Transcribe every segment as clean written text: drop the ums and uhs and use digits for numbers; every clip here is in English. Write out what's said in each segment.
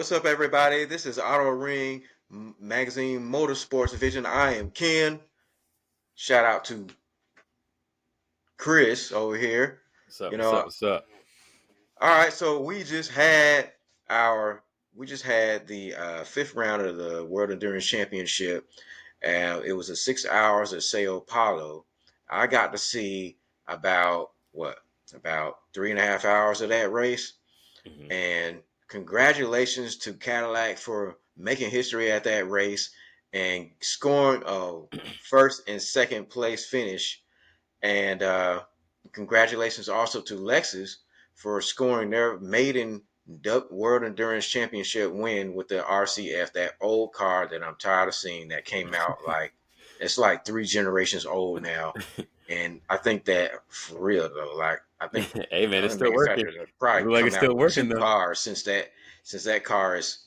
What's up, everybody? This is Auto Ring Magazine Motorsports Division. I am Ken. Shout out to Chris over here. What's up? You What's up? know, What's up? all right. So we just had the fifth round of the World Endurance Championship, and it was a 6 hours at Sao Paulo. I got to see about 3.5 hours of that race. hmm And congratulations to Cadillac for making history at that race and scoring a first and second place finish. And congratulations also to Lexus for scoring their maiden World Endurance Championship win with the RCF, that old car that I'm tired of seeing that came out like it's like 3 generations old now. And I think that for real though, like Hey man, it's other still working. manufacturers have It probably look like come it's out still with working two though. cars since that car is,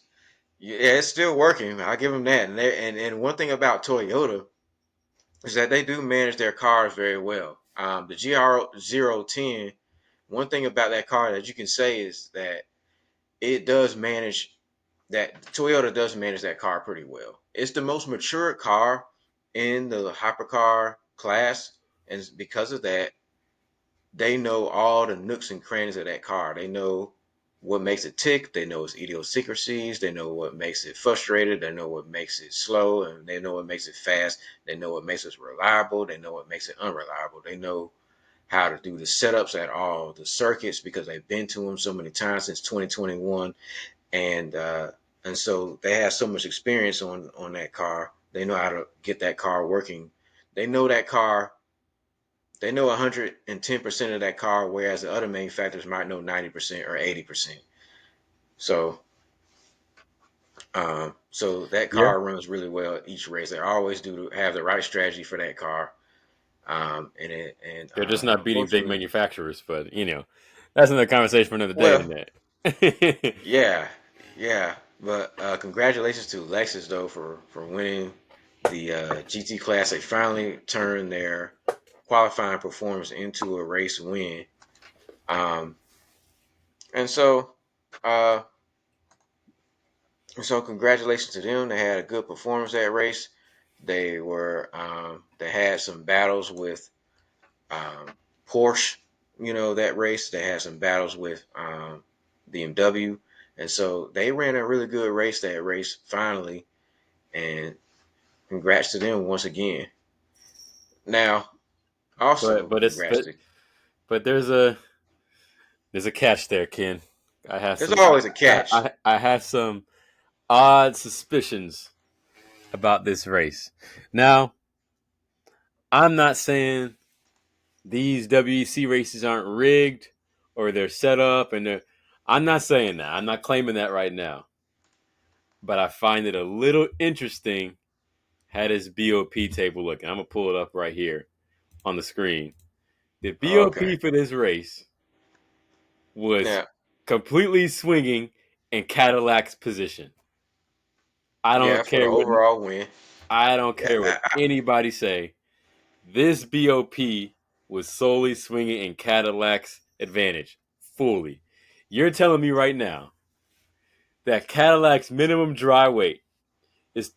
yeah, it's still working. I'll give them that. And one thing about Toyota is that they do manage their cars very well. The GR010, one thing about that car that you can say is that it does manage that Toyota does manage that car pretty well. It's the most mature car in the hypercar class, and because of that, they know all the nooks and crannies of that car. They know what makes it tick. They know its idiosyncrasies. They know what makes it frustrated. They know what makes it slow, and they know what makes it fast. They know what makes it reliable. They know what makes it unreliable. They know how to do the setups at all the circuits because they've been to them so many times since 2021, and so they have so much experience on that car. They know how to get that car working. They know that car they know 110% of that car, whereas the other manufacturers might know 90% or 80%. So, so that Yeah, car runs really well at each race. They always do have the right strategy for that car. they're just not beating big Unfortunately, manufacturers, but that's another conversation for another day, well, isn't it? yeah, yeah. But congratulations to Lexus though for winning the GT class. They finally turned their qualifying performance into a race win. Um, and so, uh, So congratulations to them. They had a good performance that race. They had some battles with um, Porsche. That race. They had some battles with BMW, and so they ran a really good race that race finally. And congrats to them once again. Now, but also but it's congrats but to. but there's a catch there, Ken. I have There's some always a I catch. I, I have some odd suspicions about this race. Now, I'm not saying these WEC races aren't rigged or they're set up and they're. I'm not saying that. I'm not claiming that right now. But I find it a little interesting how this BOP table looking. I'm gonna pull it up right here on the screen. The BOP Okay. for this race was Now, completely swinging in Cadillac's position. I yeah, don't for the care what overall win. I don't Yeah, care what anybody say. This BOP was solely swinging in Cadillac's advantage fully. You're telling me right now that Cadillac's minimum dry weight is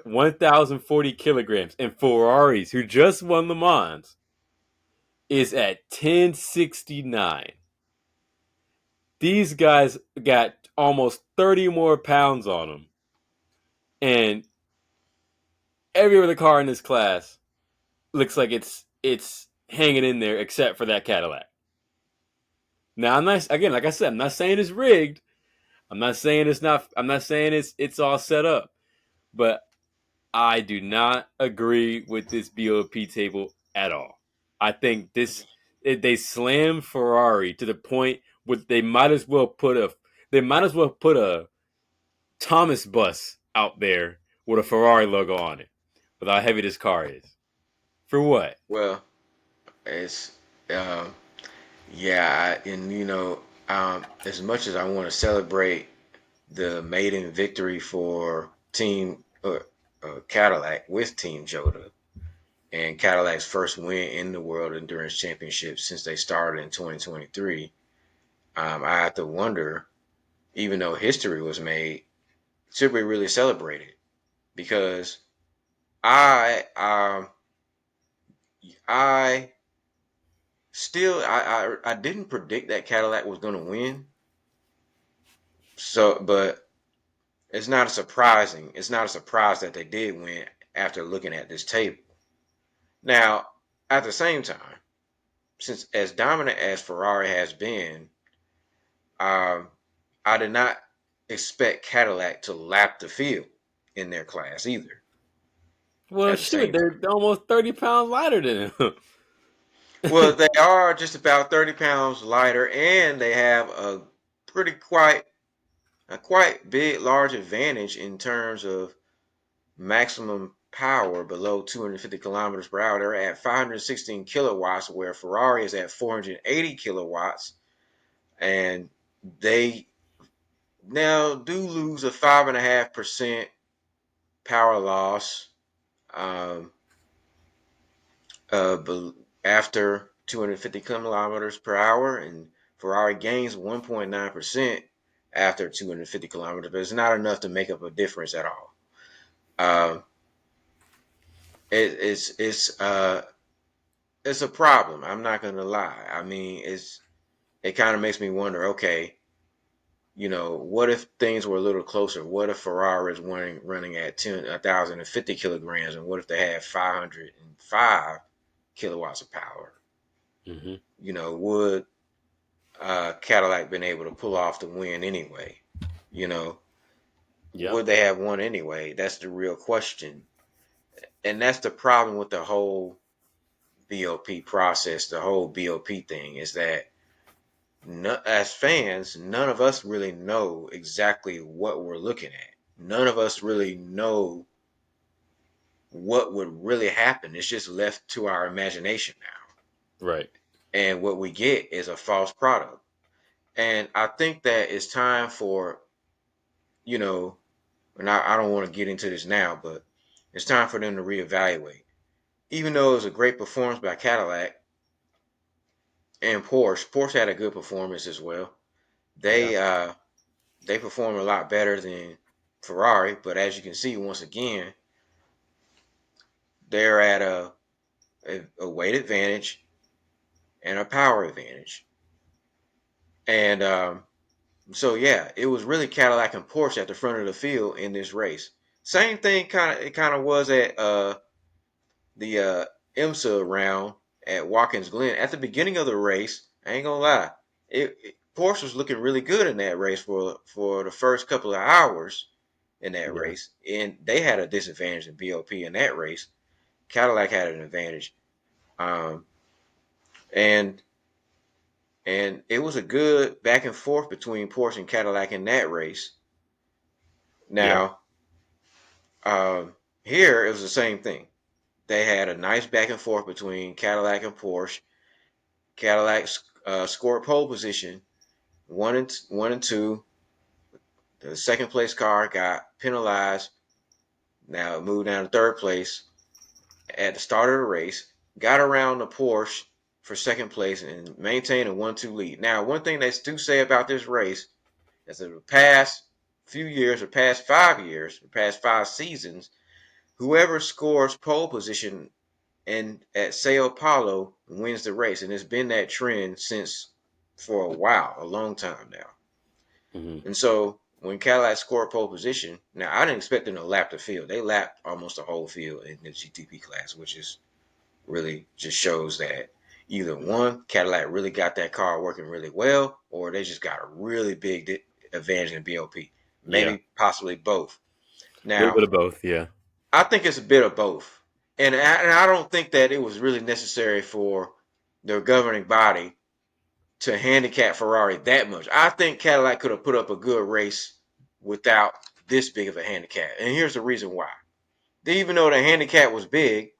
1,040 kilograms, and Ferraris, who just won Le Mans, is at 1069. These guys got almost 30 more pounds on them, and every other car in this class looks like it's hanging in there except for that Cadillac. Now, I'm not again, like I said, I'm not saying it's rigged. I'm not saying it's not. I'm not saying it's all set up, but I do not agree with this BOP table at all. I think they slammed Ferrari to the point where they might as well put a Thomas bus out there with a Ferrari logo on it with how heavy this car is. For what? well, it's um, yeah, and as much as I want to celebrate the maiden victory for Team Cadillac with Team Jota and Cadillac's first win in the World Endurance Championship since they started in 2023, I have to wonder. even though history was made, should be really celebrated because I I still I didn't predict that Cadillac was going to win. So, but it's not a surprise that they did win after looking at this table. Now, at the same time, since as dominant as Ferrari has been, um, I did not expect Cadillac to lap the field in their class either. Well, At the shoot, same time, they're almost 30 pounds lighter than him. well, they are just about 30 pounds lighter, and they have pretty quite a quite big, large advantage in terms of maximum power below 250 kilometers per hour. They're at 516 kilowatts, where Ferrari is at 480 kilowatts, and they now do lose a 5.5% power loss um, uh, after 250 kilometers per hour, and Ferrari gains 1.9% after 250 kilometers, but it's not enough to make up a difference at all. Um, it's it's a problem. I'm not gonna lie. I mean, it kind of makes me wonder. Okay, what if things were a little closer? What if Ferrari is running at 1,050 kilograms, and what if they had 505 kilowatts of power? Hmm. Would Cadillac been able to pull off the win anyway? You know, Yep. would they have won anyway? That's the real question, and that's the problem with the whole BOP process, the whole BOP thing is that as fans, none of us really know exactly what we're looking at. None of us really know what would really happen. It's just left to our imagination now. Right. And what we get is a false product. And I think that it's time for, you know, and I don't want to get into this now, but it's time for them to reevaluate. Even though it was a great performance by Cadillac and Porsche had a good performance as well. Yeah. They uh, they perform a lot better than Ferrari, but as you can see, once again, they're at a weight advantage and a power advantage. And so, yeah, it was really Cadillac and Porsche at the front of the field in this race. Same thing, kind of was at the IMSA round at Watkins Glen at the beginning of the race. I ain't gonna lie, Porsche was looking really good in that race for the first couple of hours in that Yeah. race, and they had a disadvantage in BOP in that race. Cadillac had an advantage, um, and and it was a good back and forth between Porsche and Cadillac in that race. Yeah. Now, here it was the same thing. They had a nice back and forth between Cadillac and Porsche. Cadillac scored pole position, one and two. The second place car got penalized. Now it moved down to third place at the start of the race. Got around the Porsche for second place and maintained a 1-2 lead. Now, one thing they do say about this race is that the past few years, or past 5 years, or past 5 seasons, whoever scores pole position and at Sao Paulo wins the race, and it's been that trend since for a while, a long time now. Hmm. And so when Cadillac scored pole position, now I didn't expect them to lap the field. They lapped almost the whole field in the GTP class, which is really just shows that either one, Cadillac really got that car working really well, or they just got a really big advantage in BOP. Yeah. Maybe possibly both. A little Now, bit of both. Yeah. I think it's a bit of both. And I don't think that it was really necessary for the governing body to handicap Ferrari that much. I think Cadillac could have put up a good race without this big of a handicap. And here's the reason why. Even though the handicap was big,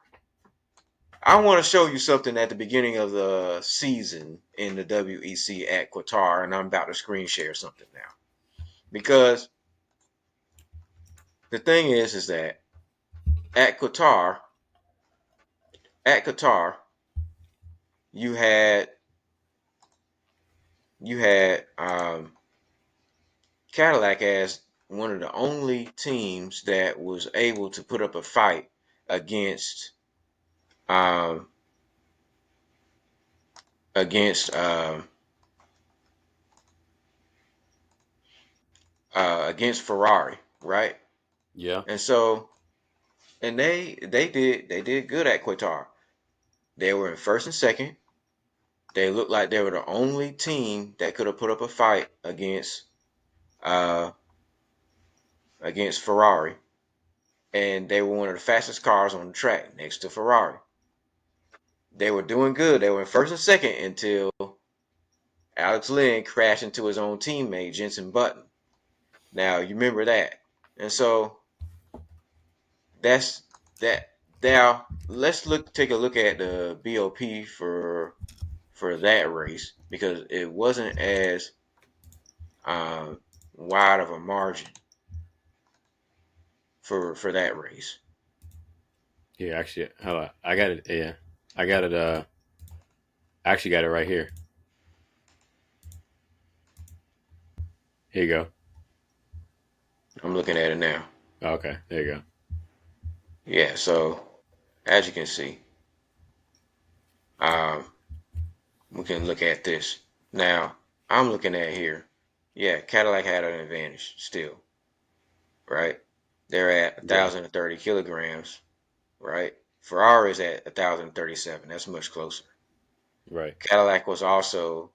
I want to show you something at the beginning of the season in the WEC at Qatar, and I'm about to screen share something now. Because the thing is that at Qatar, at Qatar, you had you had Cadillac as one of the only teams that was able to put up a fight against um, against against Ferrari, right? Yeah. And so and they did good at Qatar. They were in first and second. They looked like they were the only team that could have put up a fight uh, against Ferrari, and they were one of the fastest cars on the track next to Ferrari. They were doing good. They were in first and second until Alex Lynn crashed into his own teammate Jenson Button. Now you remember that, and so that's that. Now let's take a look at the BOP for that race because it wasn't as um, wide of a margin for that race. Here, actually, hold on. I got it. Yeah, I got it. I actually got it right here. Here you go. I'm looking at it now. Okay, there you go. Yeah, so as you can see, um, we can look at this. Now, I'm looking at here. Yeah, Cadillac had an advantage still, right? They're at Yeah. 1,030 kilograms, right? Ferrari's at 1,037. That's much closer. Right. Cadillac was also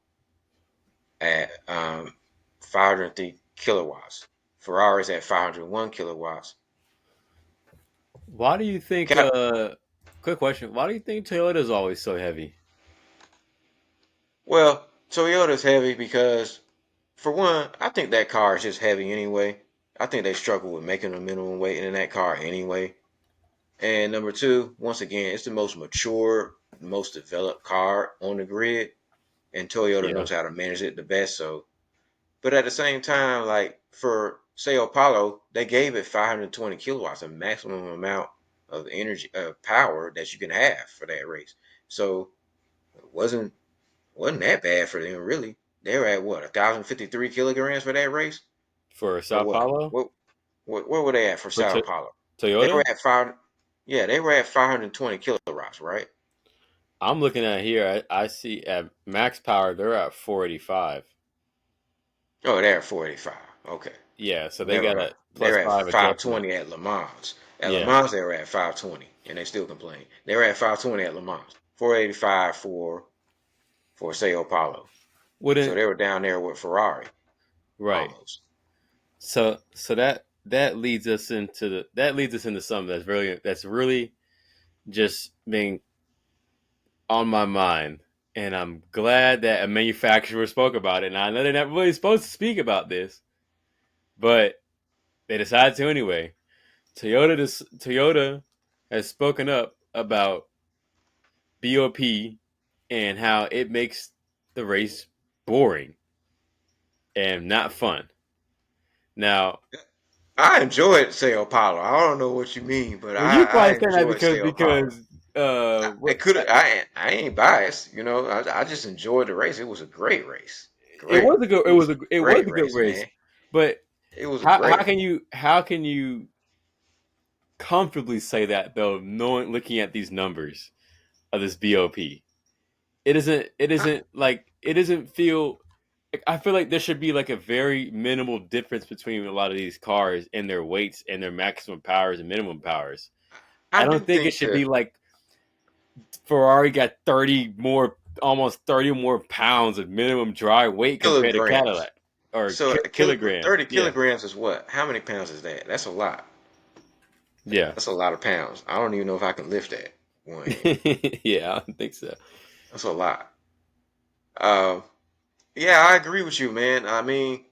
at 503 kilowatts. Ferrari's at 501 kilowatts. Why do you think? Cat- Quick question. Why do you think Toyota is always so heavy? well, Toyota's heavy because, for one, I think that car is just heavy anyway. I think they struggle with making a minimum weight in that car anyway. And number two, once again, it's the most mature, most developed car on the grid, and Toyota Yeah. knows how to manage it the best. So, but at the same time, like for Sao Paulo, they gave it 520 kilowatts, a maximum amount of energy, power that you can have for that race. So it wasn't that bad for them really. They were at what 1,053 kilograms for that race, For or Sao what? Paulo, What were they at for for Sao Paulo? They were Toyota, at five. Yeah, they were at 520 kilowatts, right? I'm looking at here. I see at max power they're at 485. Oh, they're at 485. Okay. Yeah, so they Never got mind. a plus They're at five adjustment. 520 at Le Mans. At Le Yeah. Mans, they were at 520, and they still complain. They were at 520 at Le Mans. 485 for Sao Paulo. So Wouldn't they were down there with Ferrari right. almost. So that leads us into something that's really just being on my mind. And I'm glad that a manufacturer spoke about it. And I know they're not really supposed to speak about this, but they decided to anyway. Toyota has spoken up about BOP and how it makes the race boring and not fun. Now, I enjoyed Sao Paulo. I don't know what you mean, but well, you I probably saying that enjoyed because Sao Paulo. what I ain't biased, you know. I just enjoyed the race. It was a great race. it Great. was a good It was a it was great a good race, race, man. but It was a how great. can you comfortably say that though, knowing looking at these numbers of this BOP? I, It doesn't feel. I feel like there should be like a very minimal difference between a lot of these cars and their weights and their maximum powers and minimum powers. I I do don't think it think should be like Ferrari got almost 30 more pounds of minimum dry weight compared to kilograms. Cadillac or So 30 kilograms. Yeah, kilograms is what? How many pounds is that? That's a lot. yeah, That's a lot of pounds. I don't even know if I can lift that one hand. yeah. I don't think so. That's a lot. Uh, yeah, I agree with you, man. I mean,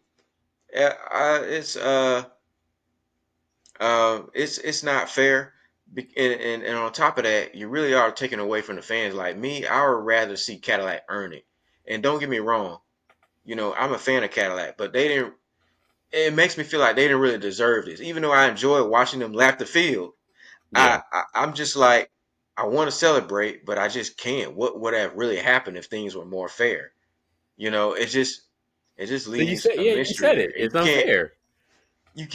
it's not fair. And on top of that, you really are taking away from the fans. Like me, I would rather see Cadillac earn it. And don't get me wrong, you know, I'm a fan of Cadillac, but they didn't. It makes me feel like they didn't really deserve this. Even though I enjoy watching them lap the field, Yeah, I'm just like I want to celebrate, but I just can't. What would have really happened if things were more fair? You know, it's just It just So you leaves said, a yeah, you mystery said it. there. It's unfair. You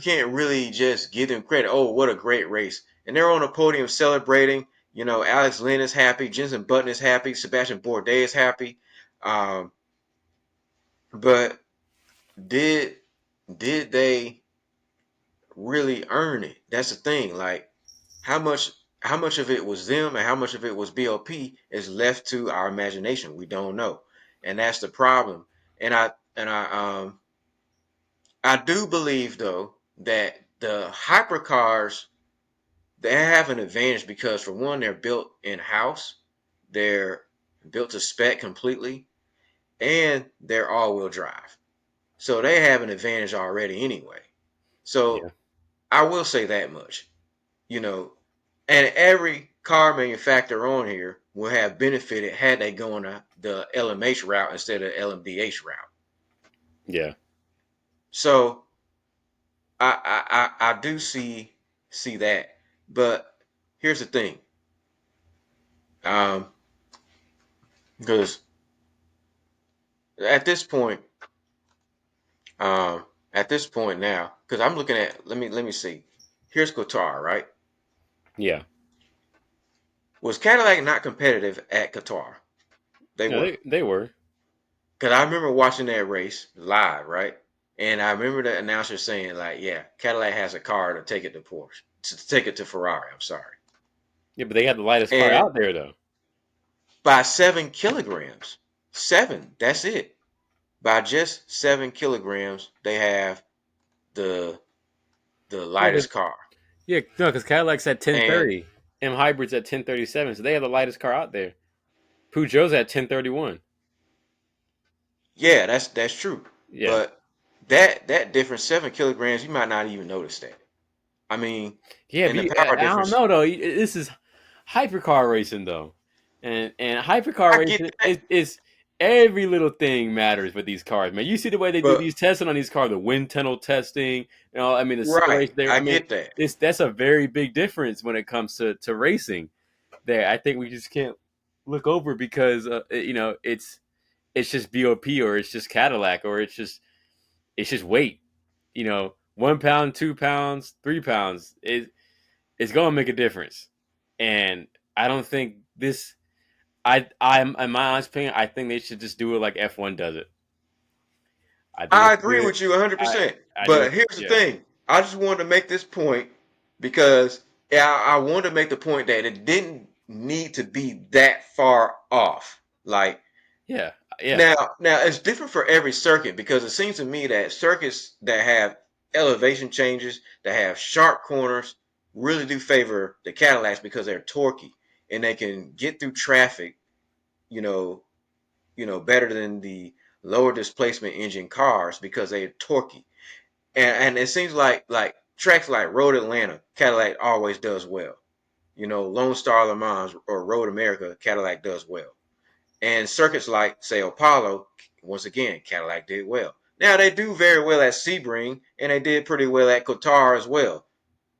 can't really just give them credit. Oh, what a great race! And they're on the podium celebrating. You know, Alex Lynn is happy, Jensen Button is happy, Sebastian Bourdais is happy. Um, but did did they really earn it? That's the thing. Like how much how much of it was them and how much of it was BOP is left to our imagination. We don't know, and that's the problem. And I do believe though that the hypercars they have an advantage because for one they're built in house, they're built to spec completely, and they're all wheel drive. So they have an advantage already anyway. Yeah, So I will say that much, you know, and every car manufacturer on here will have benefited had they gone the LMH route instead of LMDH route. yeah, So I do see that, but here's the thing, um, because at this point, um, at this point now, because I'm looking at let me see. Here's Qatar, right? yeah. Was Cadillac not competitive at Qatar? They No, were. they were. Because I remember watching that race live, right? And I remember the announcer saying, like, yeah, Cadillac has a car to take it to Porsche, to take it to Ferrari. I'm sorry. Yeah, but they had the lightest car And out there, though. by 7 kilograms, seven, that's it. By just 7 kilograms, they have the Yeah, because lightest car. Cadillac's at And 1030, M hybrids at 1037, so they have the lightest car out there. Peugeot's at 1031. yeah, that's true. Yeah, But that difference, 7 kilograms, you might not even notice that. I mean, yeah. and the But power I don't difference, know though. This is hypercar racing though, and hypercar I get racing that. is every little thing matters with these cars, man. You see the way they do But these testing on these cars, the wind tunnel testing. I mean the right, acceleration there. I I mean, get that. that's a very big difference when it comes to racing. There, I think we just can't look over because it's just BOP or it's just Cadillac or it's just weight. 1 pound, 2 pounds, 3 pounds. It's gonna make a difference. And I don't think this. I'm in my honest opinion. I think they should just do it like F1 does it. I think they I should do agree it. with you 100%. I think But it's here's the yeah, thing. I just wanted to make this point because yeah, I wanted to make the point that it didn't need to be that far off. Like yeah, yeah, now it's different for every circuit because it seems to me that circuits that have elevation changes, that have sharp corners, really do favor the Cadillacs because they're torquey and they can get through traffic, you know, better than the lower displacement engine cars because they're torquey. And it seems like tracks like Road Atlanta, Cadillac always does well. Lone Star Le Mans or Road America, Cadillac does well. And circuits like Sao Paulo, once again, Cadillac did well. Now they do very well at Sebring, and they did pretty well at Qatar as well.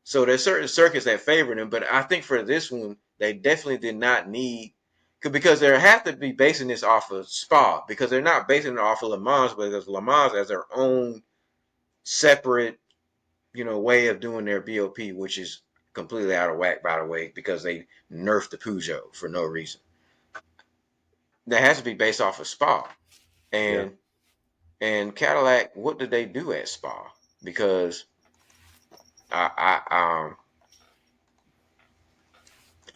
So there's certain circuits that favor them, but I think for this one, they definitely did not need because they have to be basing this off of Spa because they're not basing it off of Le Mans because Le Mans has their own separate, way of doing their BOP, which is completely out of whack, by the way, because they nerfed the Peugeot for no reason. That has to be based off of Spa. yeah. And Cadillac, what did they do at Spa? Because I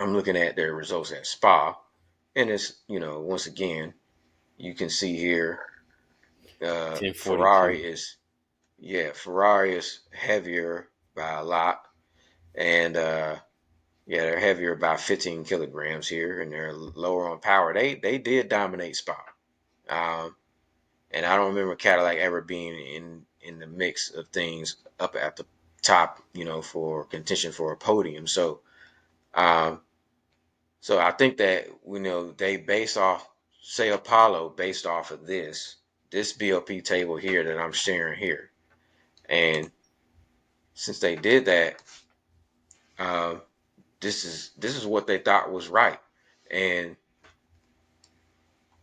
I'm looking at their results at Spa, and it's once again you can see here Ferrari 1042. is Ferrari is heavier by a lot, and yeah, they're heavier by 15 kilograms here, and they're lower on power. They did dominate Spa, um, and I don't remember Cadillac ever being in the mix of things up at the top, for contention for a podium. Um, so I think that they base off, say Apollo, based off of this BOP table here that I'm sharing here, and since they did that, um, this is what they thought was right, and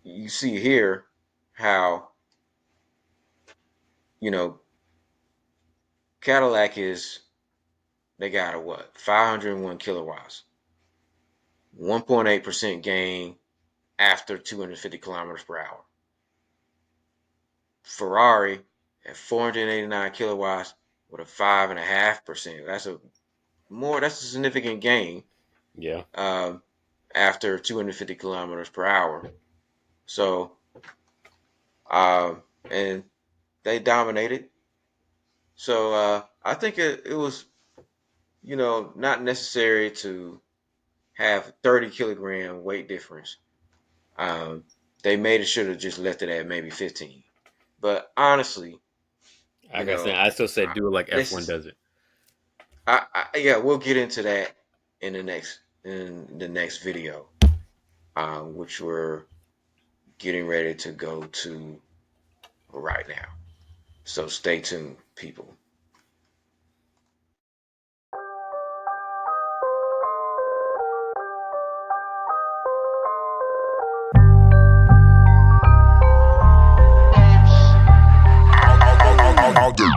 you see here how you know, Cadillac is they got a what 501 kilowatts, 1.8% gain after 250 kilometers per hour. Ferrari at 489 kilowatts with a 5.5%. That's a significant gain Yeah. um, after 250 kilometers per hour. So and they dominated. So I think it was not necessary to have 30 kilogram weight difference. Um, they made it should have just left it at maybe 15. But honestly, you Like I said, know, I still said do it like this F1 is does it. yeah, we'll get into that in the next video, which we're getting ready to go to right now. So stay tuned, people. All day.